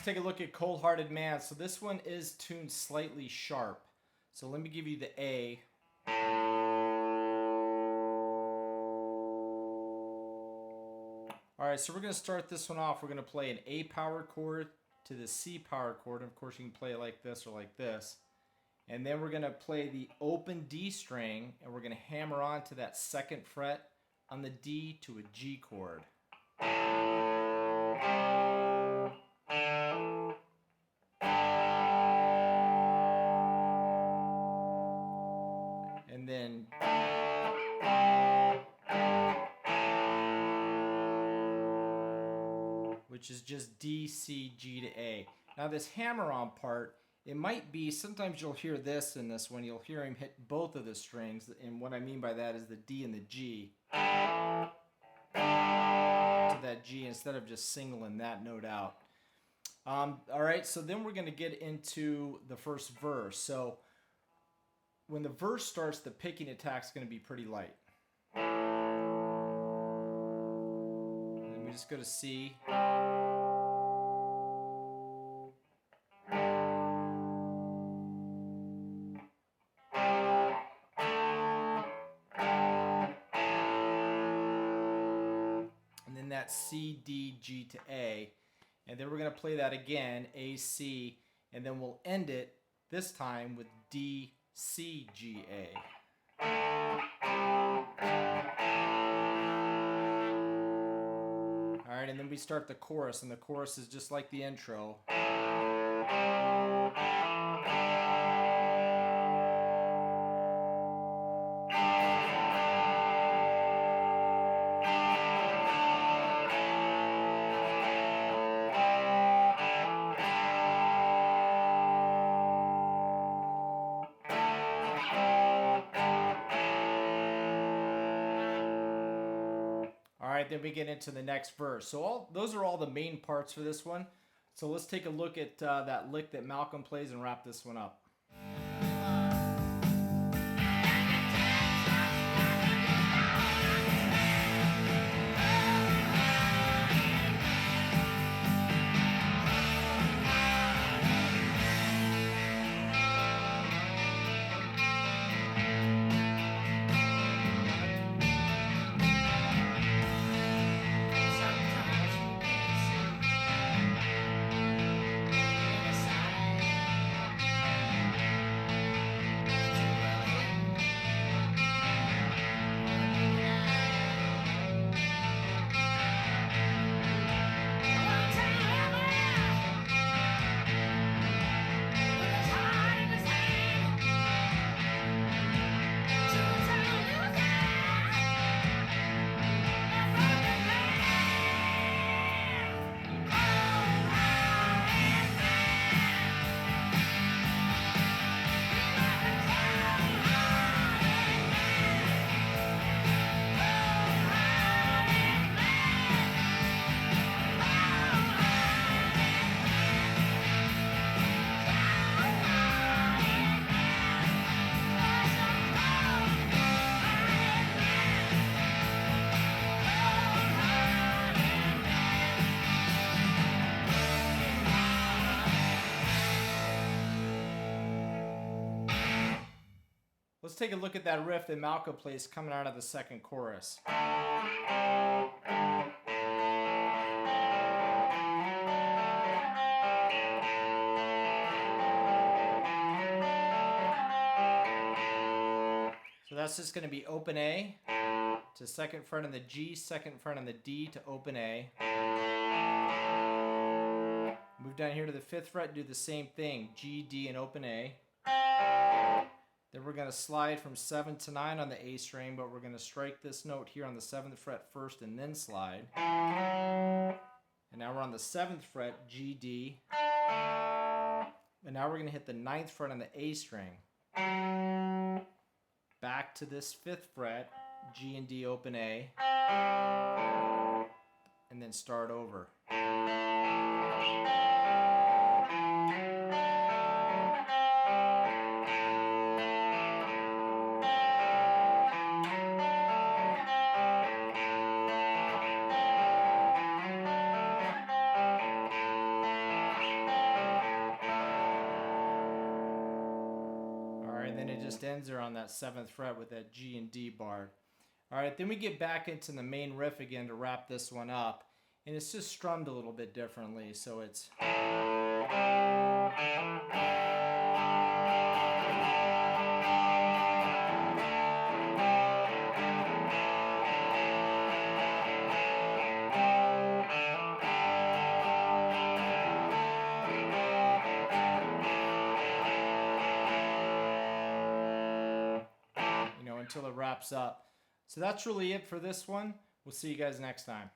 Let's take a look at Cold Hearted Man. So this one is tuned slightly sharp. So let me give you the A. Alright, so we're going to start this one off. We're going to play an A power chord to the C power chord. And of course you can play it like this or like this. And then we're going to play the open D string, and we're going to hammer on to that second fret on the D to a G chord. And then which is just D, C, G to A. Now this hammer on part, it might be, sometimes you'll hear this in this one, you'll hear him hit both of the strings, and what I mean by that is the D and the G to that G instead of just singling that note out. Alright, so then we're going to get into the first verse. So when the verse starts, the picking attack is going to be pretty light. And we just go to C. And then that C, D, G to A. And then we're going to play that again, A, C, and then we'll end it this time with D, C, G, A. Alright, and then we start the chorus, and the chorus is just like the intro. Alright, then we get into the next verse. So those are all the main parts for this one. So let's take a look at that lick that Malcolm plays and wrap this one up. Let's take a look at that riff that Malcolm plays coming out of the second chorus. So that's just going to be open A to second fret on the G, second fret on the D to open A. Move down here to the 5th fret, do the same thing, G, D, and open A. Then we're going to slide from 7 to 9 on the A string, but we're going to strike this note here on the 7th fret first and then slide. And now we're on the 7th fret, G, D. And now we're going to hit the 9th fret on the A string. Back to this 5th fret, G and D open A. And then start over. just ends there on that 7th fret with that G and D bar. All right, then we get back into the main riff again to wrap this one up, and it's just strummed a little bit differently. So it's until it wraps up. So that's really it for this one. We'll see you guys next time.